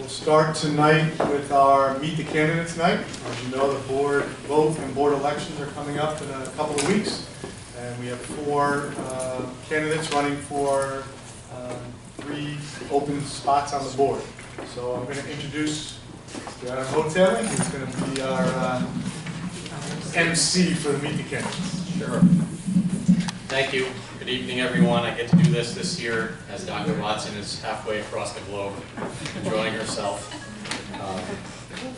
start tonight with our Meet the Candidates night. As you know, the board vote and board elections are coming up in a couple of weeks. And we have 4 candidates running for 3 open spots on the board. So I'm going to introduce Adam Hoteling, who's going to be our MC for the Meet the Candidates. Sure. Thank you. Good evening, everyone. I get to do this year as Dr. Watson is halfway across the globe enjoying herself.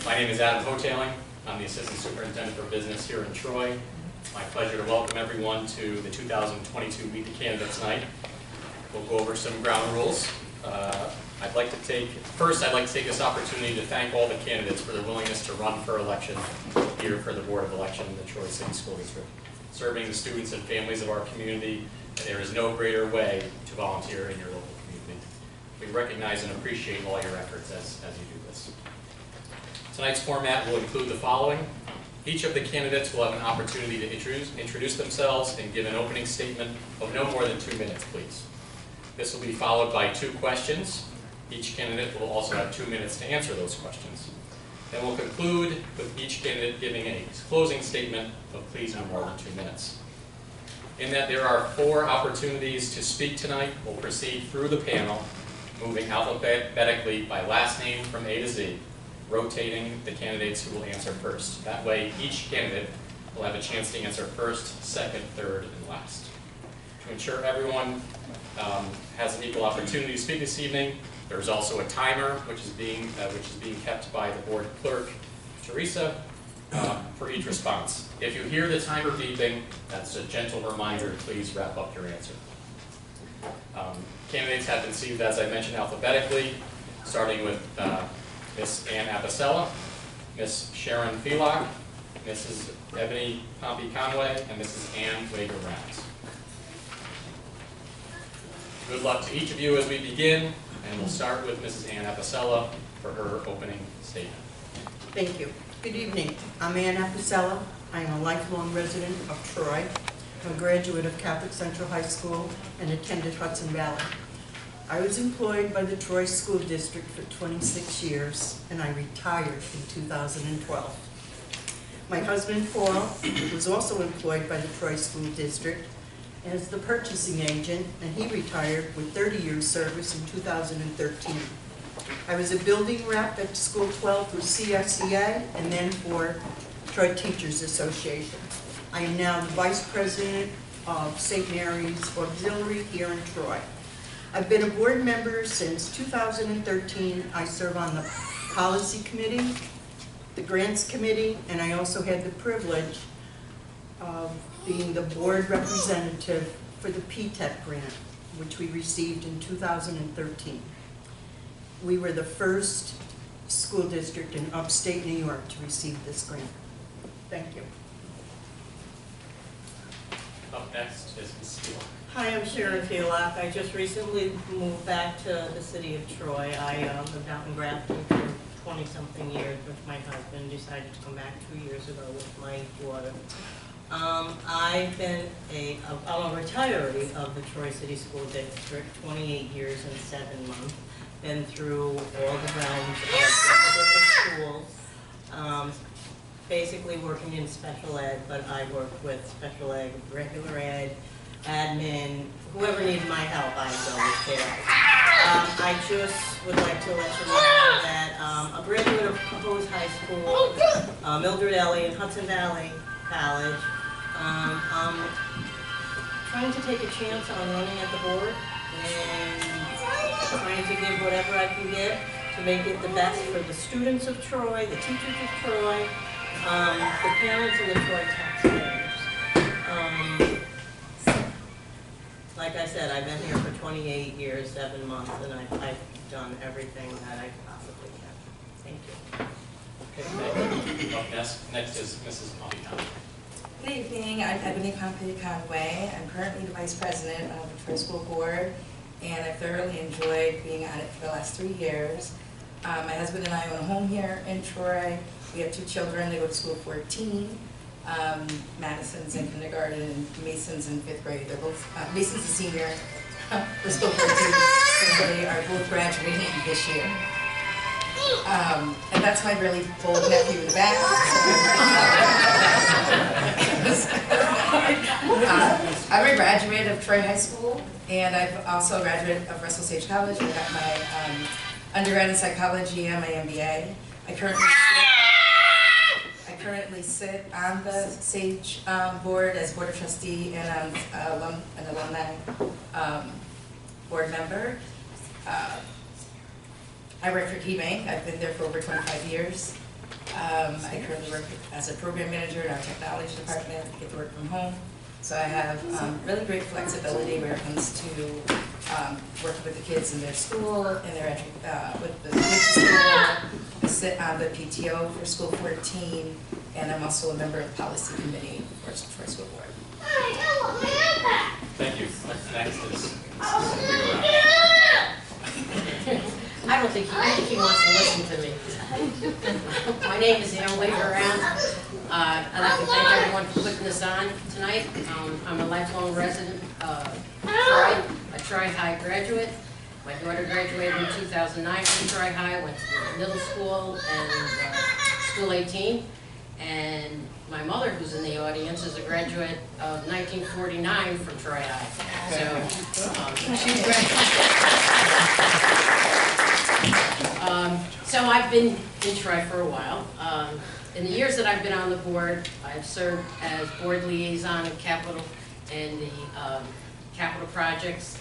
My name is Adam Hoteling. I'm the Assistant Superintendent for Business here in Troy. My pleasure to welcome everyone to the 2022 Meet the Candidates Night. We'll go over some ground rules. I'd like to take this opportunity to thank all the candidates for their willingness to run for election here for the Board of Election in the Troy City School District. Serving the students and families of our community, there is no greater way to volunteer in your local community. We recognize and appreciate all your efforts as you do this. Tonight's format will include the following. Each of the candidates will have an opportunity to introduce themselves and give an opening statement of no more than 2 minutes, please. This will be followed by 2 questions. Each candidate will also have 2 minutes to answer those questions. Then we'll conclude with each candidate giving a closing statement of please no more than 2 minutes. In that there are 4 opportunities to speak tonight, we'll proceed through the panel, moving alphabetically by last name from A to Z, rotating the candidates who will answer first. That way, each candidate will have a chance to answer first, second, third, and last. To ensure everyone has an equal opportunity to speak this evening, there's also a timer which is being kept by the board clerk, Teresa, for each response. If you hear the timer beeping, that's a gentle reminder to please wrap up your answer. Candidates have been seated, as I mentioned, alphabetically, starting with Ms. Ann Apicella, Ms. Sharon Phelock, Mrs. Ebony Pompey-Conway, and Mrs. Ann Wager-Rounds. Good luck to each of you as we begin, and we'll start with Mrs. Ann Apicella for her opening statement. Thank you. Good evening. I'm Ann Apicella. I am a lifelong resident of Troy. I'm a graduate of Catholic Central High School and attended Hudson Valley. I was employed by the Troy School District for 26 years, and I retired in 2012. My husband, Paul, was also employed by the Troy School District as the purchasing agent, and he retired with 30 years service in 2013. I was a building rep at School 12 for CSEA and then for Troy Teachers Association. I am now the Vice President of St. Mary's Auxiliary here in Troy. I've been a board member since 2013. I serve on the Policy Committee, the Grants Committee, and I also had the privilege of being the board representative for the PTEP grant, which we received in 2013. We were the first school district in upstate New York to receive this grant. Thank you. Up next is Ms. Phelock. Hi, I'm Sharon Phelock. I just recently moved back to the city of Troy. I lived out in Grafton for 20-something years with my husband. Decided to come back 2 years ago with my daughter. I'm a retiree of the Troy City School District, 28 years and 7 months. Been through all the realms of different schools. Basically working in special ed, but I worked with special ed, regular ed, admin, whoever needed my help, I was there. I just would like to let you know that a graduate of Cohoes High School, Mildred Ellie and Hudson Valley College, I'm trying to take a chance on running at the board and trying to give whatever I can get to make it the best for the students of Troy, the teachers of Troy, the parents and the Troy taxpayers. Like I said, I've been here for 28 years, 7 months, and I've done everything that I possibly can. Thank you. Okay, thank you. Up next is Mrs. Pompey-Conway. Good evening. I'm Ebony Pompey-Conway. I'm currently the Vice President of the Troy School Board, and I've thoroughly enjoyed being on it for the last 3 years. My husband and I own a home here in Troy. We have 2 children. They go to school 14. Madison's in kindergarten and Mason's in 5th grade. They're both, Mason's a senior, we're still 14, so they are both graduating this year. And that's my really bold nephew in the back. I'm a graduate of Troy High School, and I'm also a graduate of Russell Sage College. I got my undergrad in psychology and my MBA. I currently sit on the Sage board as board of trustee, and I'm an alumni board member. I work for KeyBank. I've been there for over 25 years. I currently work as a program manager in our technology department. I get to work from home. So I have really great flexibility where it comes to working with the kids in their school, and with the school. I sit on the PTO for School 14, and I'm also a member of the policy committee for school board. Thank you. Next is I don't think he wants to listen to me. My name is Ann Waver-Around. I'd like to thank everyone for putting this on tonight. I'm a lifelong resident of Troy, a Troy High graduate. My daughter graduated in 2009 from Troy High, went to middle school and school 18. And my mother, who's in the audience, is a graduate of 1949 from Troy High. So, so I've been in Troy for a while. In the years that I've been on the board, I've served as board liaison in capital and the capital projects.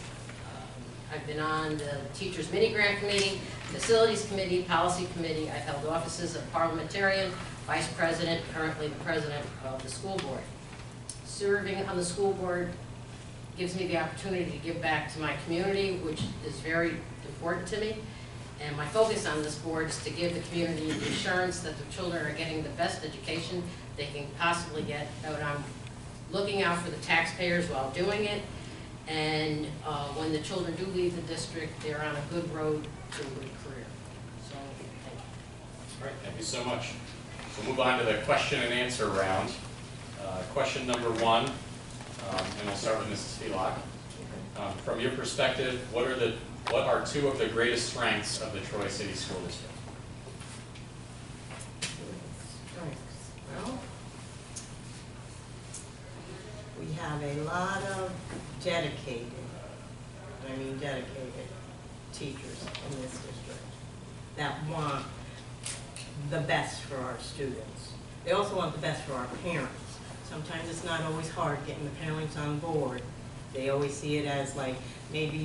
I've been on the Teachers Mini Grant Committee, Facilities Committee, Policy Committee. I've held offices of parliamentarian, vice president, currently the president of the school board. Serving on the school board gives me the opportunity to give back to my community, which is very important to me. And my focus on this board is to give the community the assurance that the children are getting the best education they can possibly get, that I'm looking out for the taxpayers while doing it. And when the children do leave the district, they're on a good road to a good career. So, thank you. All right, thank you so much. We'll move on to the question and answer round. Question number one, and we'll start with Mrs. Felock. From your perspective, what are two of the greatest strengths of the Troy City School District? Well, we have a lot of dedicated teachers in this district that want the best for our students. They also want the best for our parents. Sometimes it's not always hard getting the parents on board. They always see it as like, maybe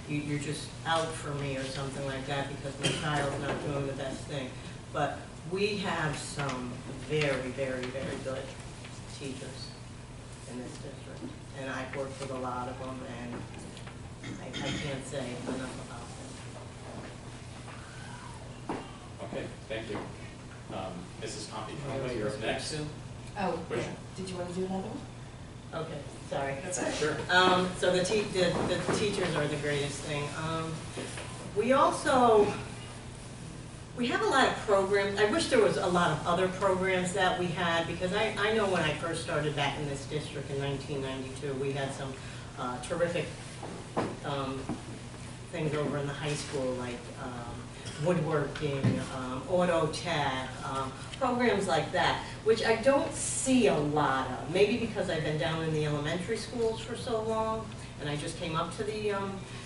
you're just out for me or something like that because my child's not doing the best thing. But we have some very, very, very good teachers in this district. And I've worked with a lot of them, and I can't say enough about them. Okay, thank you. Mrs. Pompey, you're up next. Oh, Which- yeah. Did you want to do another one? Okay, sorry. That's all right. Sure. So the teachers are the greatest thing. We have a lot of programs. I wish there was a lot of other programs that we had, because I know when I first started back in this district in 1992, we had some terrific things over in the high school, like woodworking, auto tech, programs like that, which I don't see a lot of. Maybe because I've been down in the elementary schools for so long, and I just came up to the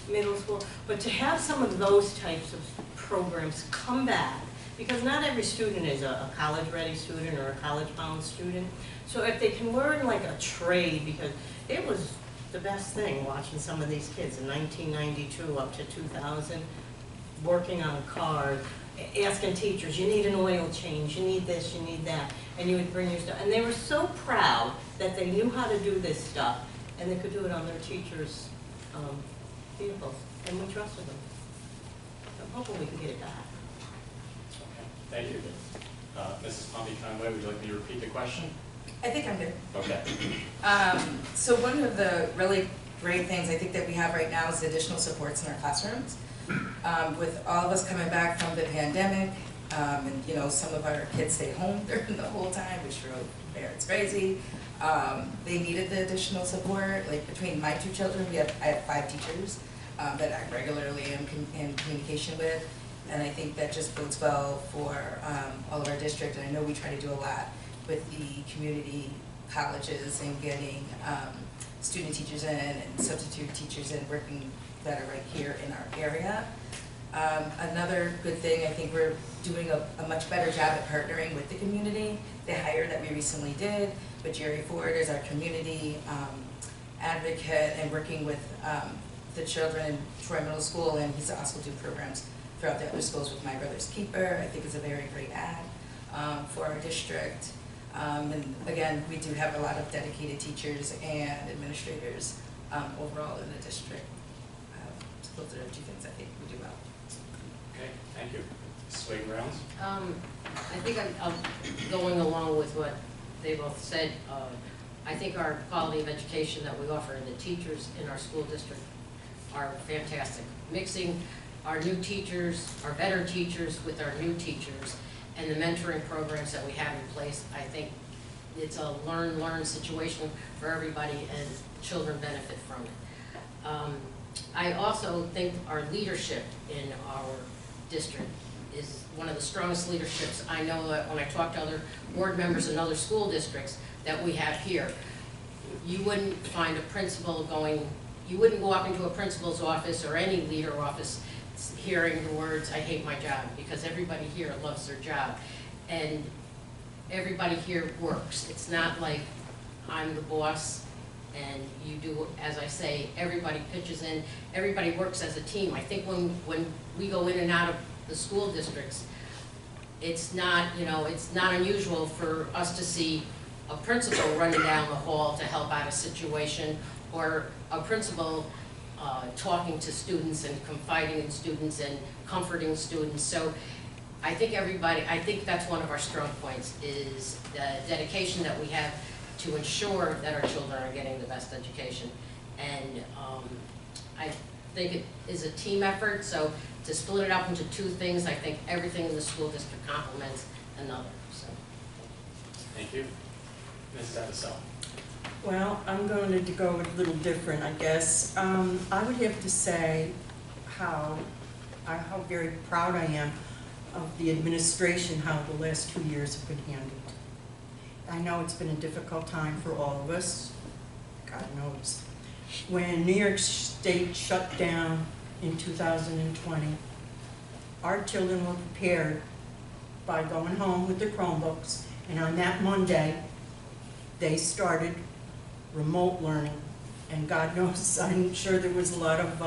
middle school. But to have some of those types of programs come back, because not every student is a college-ready student or a college-bound student. So if they can learn like a trade, because it was the best thing watching some of these kids in 1992 up to 2000, working on cars, asking teachers, you need an oil change, you need this, you need that, and you would bring your stuff. And they were so proud that they knew how to do this stuff, and they could do it on their teachers' vehicles, and we trusted them. So hopefully we can get it back. Okay, thank you. Mrs. Pompey-Conway, would you like me to repeat the question? I think I'm good. Okay. So one of the really great things I think that we have right now is additional supports in our classrooms. With all of us coming back from the pandemic, and you know, some of our kids stayed home during the whole time, which drove parents crazy. They needed the additional support. Like between my two children, I have 5 teachers that I regularly am in communication with, And I think that just bodes well for all of our district, and I know we try to do a lot with the community colleges and getting student teachers in and substitute teachers in, working that are right here in our area. Another good thing, I think we're doing a much better job at partnering with the community. The hire that we recently did with Jerry Ford as our community advocate and working with the children in Troy Middle School, and he's also do programs throughout the other schools with My Brother's Keeper. I think is a very great ad for our district. And again, we do have a lot of dedicated teachers and administrators overall in the district. So those are the two things I think we do well. Okay, thank you. Mrs. Wagon-Brown's? I think I'm going along with what they both said. I think our quality of education that we offer and the teachers in our school district are fantastic. Mixing our new teachers, our better teachers with our new teachers, and the mentoring programs that we have in place, I think it's a learn-learn situation for everybody, and children benefit from it. I also think our leadership in our district is one of the strongest leaderships. I know that when I talk to other board members in other school districts that we have here, you wouldn't find a principal you wouldn't walk into a principal's office or any leader office hearing the words, "I hate my job," because everybody here loves their job. And everybody here works. It's not like I'm the boss and you do, as I say, everybody pitches in, everybody works as a team. I think when we go in and out of the school districts, it's not, it's not unusual for us to see a principal running down the hall to help out a situation, or a principal talking to students and confiding in students and comforting students. So I think that's one of our strong points, is the dedication that we have to ensure that our children are getting the best education. And I think it is a team effort, so to split it up into two things, I think everything in the school district complements another. So. Thank you. Mrs. Addisell? Well, I'm going to go a little different, I guess. I would have to say how very proud I am of the administration, how the last 2 years have been handled. I know it's been a difficult time for all of us, God knows. When New York State shut down in 2020, our children were prepared by going home with their Chromebooks, and on that Monday, they started remote learning. And God knows, I'm sure there was a lot of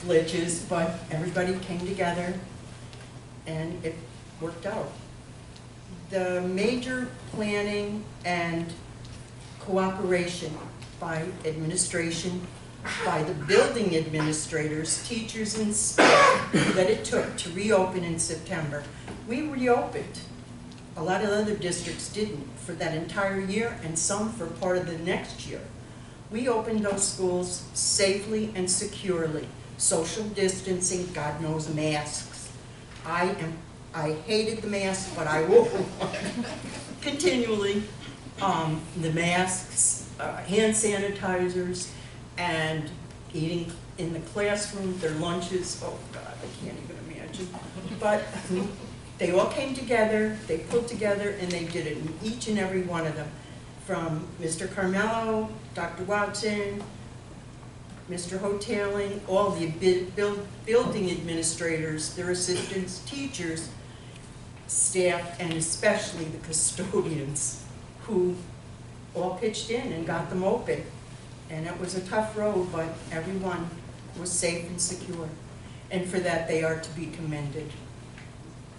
glitches, but everybody came together and it worked out. The major planning and cooperation by administration, by the building administrators, teachers, and staff that it took to reopen in September. We reopened. A lot of other districts didn't for that entire year, and some for part of the next year. We opened those schools safely and securely. Social distancing, God knows, masks. I hated the mask, but I wore one continually. The masks, hand sanitizers, and eating in the classroom, their lunches, oh God, I can't even imagine. But they all came together, they pulled together, and they did it in each and every one of them. From Mr. Carmelo, Dr. Watson, Mr. Hoteling, all the building administrators, their assistants, teachers, staff, and especially the custodians, who all pitched in and got them open. And it was a tough road, but everyone was safe and secure. And for that, they are to be commended.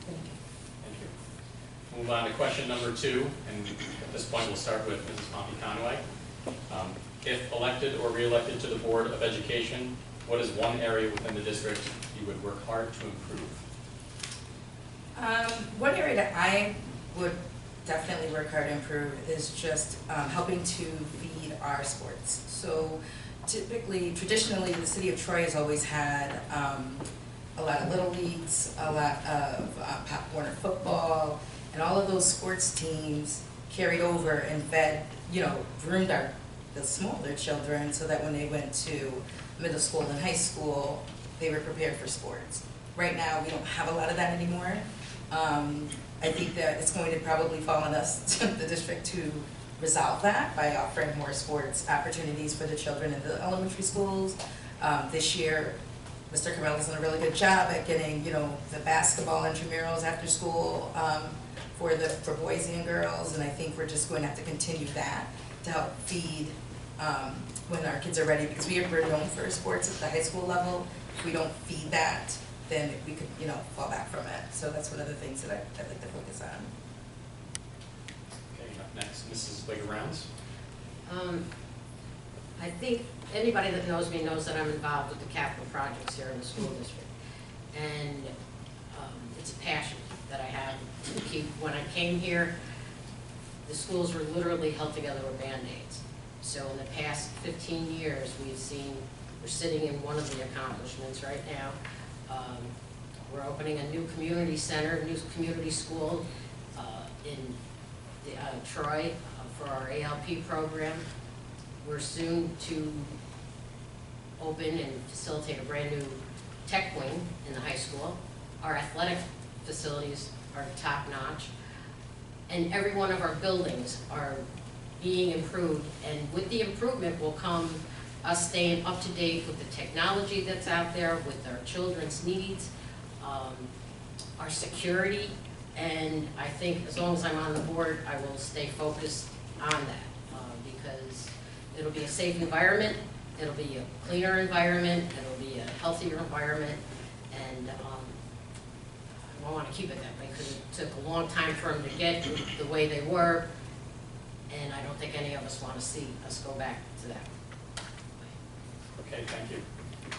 Thank you. Thank you. Move on to question number 2, and at this point we'll start with Mrs. Pompey-Conway. If elected or re-elected to the Board of Education, what is one area within the district you would work hard to improve? One area that I would definitely work hard to improve is just helping to feed our sports. So traditionally, the city of Troy has always had a lot of little leagues, a lot of Pop Warner football, and all of those sports teams carried over and fed, groomed the smaller children so that when they went to middle school and high school, they were prepared for sports. Right now, we don't have a lot of that anymore. I think that it's going to probably fall on us, the district, to resolve that by offering more sports opportunities for the children in the elementary schools. This year, Mr. Carmella's done a really good job at getting, you know, the basketball intramurals after school for boys and girls, and I think we're just going to have to continue that to help feed when our kids are ready, because we're known for sports at the high school level. If we don't feed that, then we could, you know, fall back from it. So that's one of the things that I'd like to focus on. Okay, up next, Mrs. Wigger-Rounds. I think anybody that knows me knows that I'm involved with the capital projects here in the school district. And it's a passion that I have to keep. When I came here, the schools were literally held together with Band-Aids. So in the past 15 years, we're sitting in one of the accomplishments right now. We're opening a new community center, new community school in Troy for our ALP program. We're soon to open and facilitate a brand new tech wing in the high school. Our athletic facilities are top notch. And every one of our buildings are being improved. And with the improvement will come us staying up to date with the technology that's out there, with our children's needs, our security. And I think as long as I'm on the board, I will stay focused on that because it'll be a safe environment, it'll be a cleaner environment, it'll be a healthier environment, and I want to keep it that way because it took a long time for them to get the way they were, and I don't think any of us want to see us go back to that. Okay, thank you.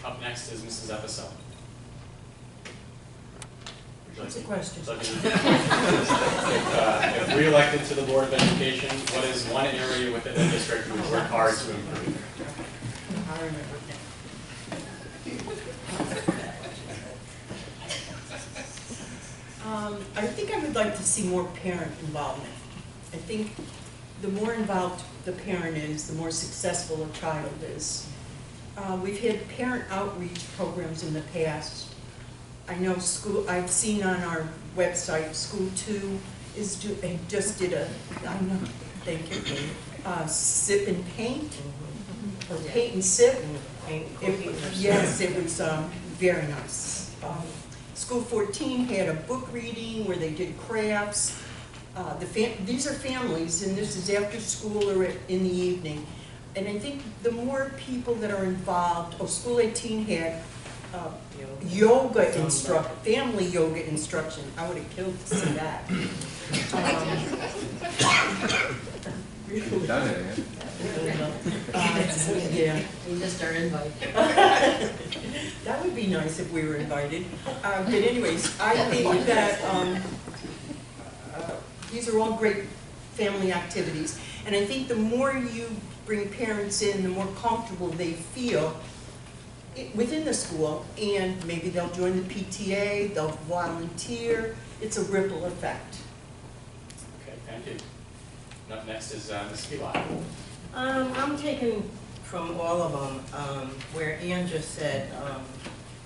Up next is Mrs. Epicel. What's the question? If re-elected to the Board of Education, what is one area within the district you would work hard to improve? I remember now. I think I would like to see more parent involvement. I think the more involved the parent is, the more successful a child is. We've had parent outreach programs in the past. I know I've seen on our website, School 2 just did I know, thank you, sip and paint, or paint and sip. Yes, it was very nice. School 14 had a book reading where they did crafts. These are families, and this is after school or in the evening. And I think the more people that are involved, School 18 had yoga family yoga instruction. I would have killed to see that. Yeah. We missed our invite. That would be nice if we were invited. But anyways, I think that these are all great family activities. And I think the more you bring parents in, the more comfortable they feel within the school, and maybe they'll join the PTA, they'll volunteer. It's a ripple effect. Okay, thank you. And up next is Ms. Spilak. I'm taking from all of them, where Ann just said,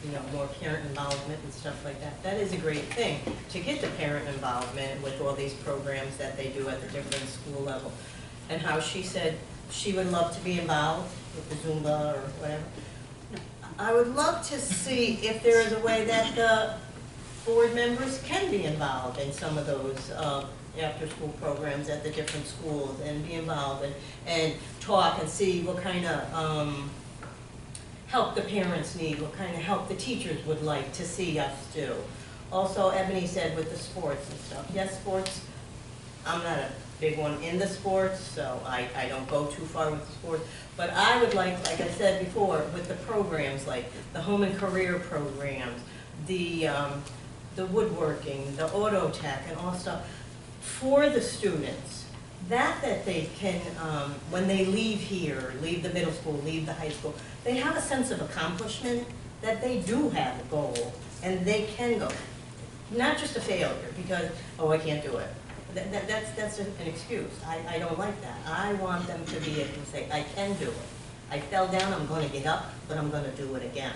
you know, more parent involvement and stuff like that. That is a great thing, to get the parent involvement with all these programs that they do at the different school level. And how she said she would love to be involved with the Zumba or whatever. I would love to see if there is a way that the board members can be involved in some of those after-school programs at the different schools and be involved and talk and see what kind of help the parents need, what kind of help the teachers would like to see us do. Also, Ebony said with the sports and stuff. Yes, sports, I'm not a big one in the sports, so I don't go too far with the sports. But I would like I said before, with the programs like the home and career programs, the woodworking, the auto tech and all stuff, for the students, that they can, when they leave here, leave the middle school, leave the high school, they have a sense of accomplishment, that they do have a goal and they can go. Not just a failure because, oh, I can't do it. That's an excuse. I don't like that. I want them to be able to say, I can do it. I fell down, I'm going to get up, but I'm going to do it again.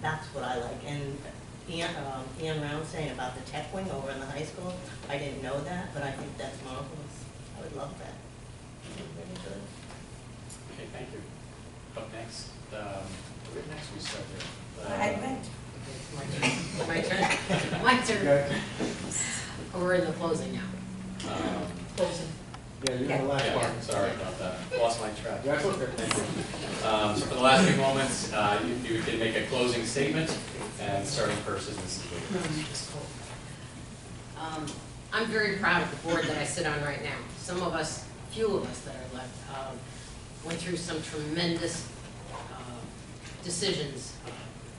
That's what I like. And Ann Round saying about the tech wing over in the high school. I didn't know that, but I think that's marvelous. I would love that. Really good. Okay, thank you. Up next, where next we start there? I went. My turn? My turn. We're in the closing now. Closing. Yeah, you're the last Yeah, part. sorry about that. Lost my track. That's okay. Thank you. So for the last few moments, you can make a closing statement, and starting first is Mrs. Williams. I'm very proud of the board that I sit on right now. Some of us, few of us that are left, went through some tremendous decisions,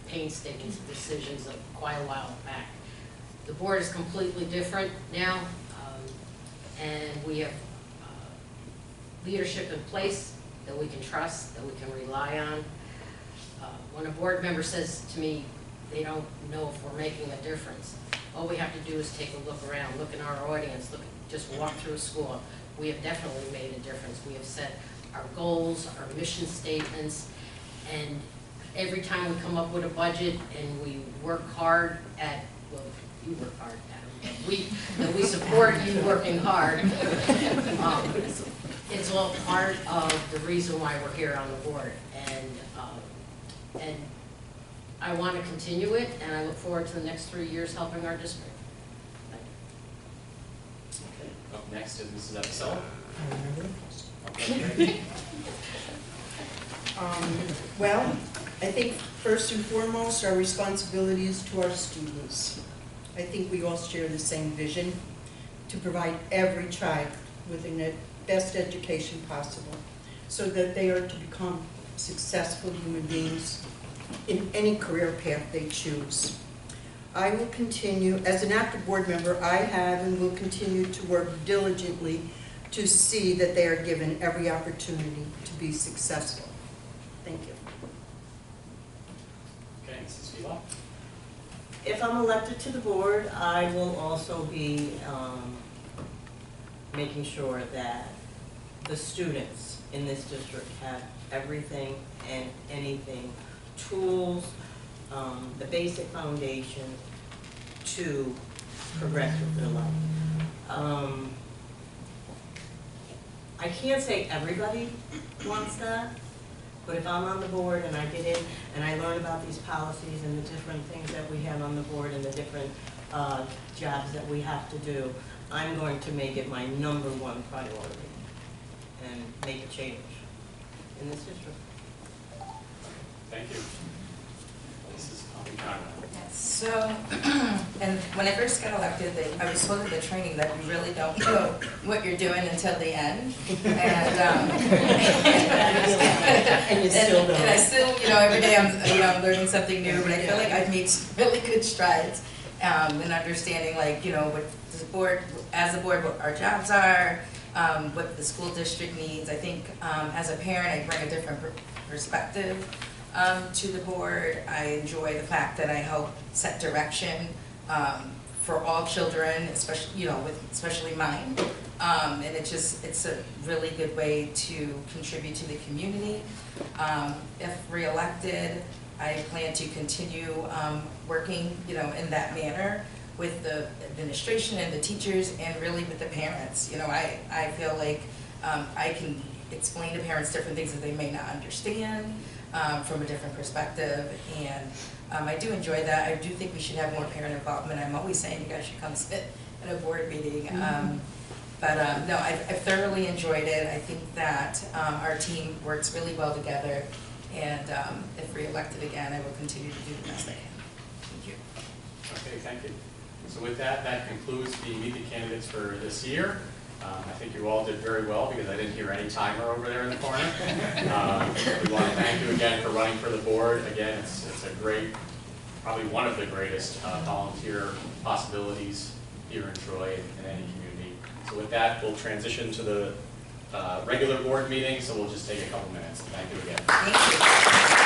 painstaking decisions of quite a while back. The board is completely different now, and we have leadership in place that we can trust, that we can rely on. When a board member says to me, they don't know if we're making a difference, all we have to do is take a look around, look in our audience, just walk through a school. We have definitely made a difference. We have set our goals, our mission statements, and every time we come up with a budget and we work hard at, well, you work hard at it, that we support you working hard. It's all part of the reason why we're here on the board, and I want to continue it, and I look forward to the next 3 years helping our district. Okay. Up next is Mrs. Epicella. Well, I think first and foremost, our responsibility is to our students. I think we all share the same vision to provide every child with the best education possible so that they are to become successful human beings in any career path they choose. I will continue, as an active board member, I have and will continue to work diligently to see that they are given every opportunity to be successful. Thank you. Okay, Mrs. Vila. If I'm elected to the board, I will also be making sure that the students in this district have everything and anything, tools, the basic foundation to progress with their life. I can't say everybody wants that, but if I'm on the board and I get in and I learn about these policies and the different things that we have on the board and the different jobs that we have to do, I'm going to make it my #1 priority and make a change in this district. Thank you. Mrs. Conrad. So, and when I first got elected, I was told in the training that you really don't know what you're doing until the end. And you still don't. And I still, every day I'm learning something new, but I feel like I've made some really good strides in understanding, what the board, as a board, what our jobs are, what the school district needs. I think as a parent, I bring a different perspective to the board. I enjoy the fact that I help set direction for all children, especially mine. And it's a really good way to contribute to the community. If reelected, I plan to continue working, in that manner with the administration and the teachers and really with the parents. I feel like I can explain to parents different things that they may not understand from a different perspective, and I do enjoy that. I do think we should have more parent involvement. I'm always saying you guys should come sit at a board meeting. No, I've thoroughly enjoyed it. I think that our team works really well together, and if re-elected again, I will continue to do the best I can. Thank you. Okay, thank you. So with that, that concludes the Meet the Candidates for this year. I think you all did very well because I didn't hear any timer over there in the corner. We want to thank you again for running for the board. Again, it's a great, probably one of the greatest volunteer possibilities here in Troy and in any community. So with that, we'll transition to the regular board meeting, so we'll just take a couple minutes. Thank you again. Thank you.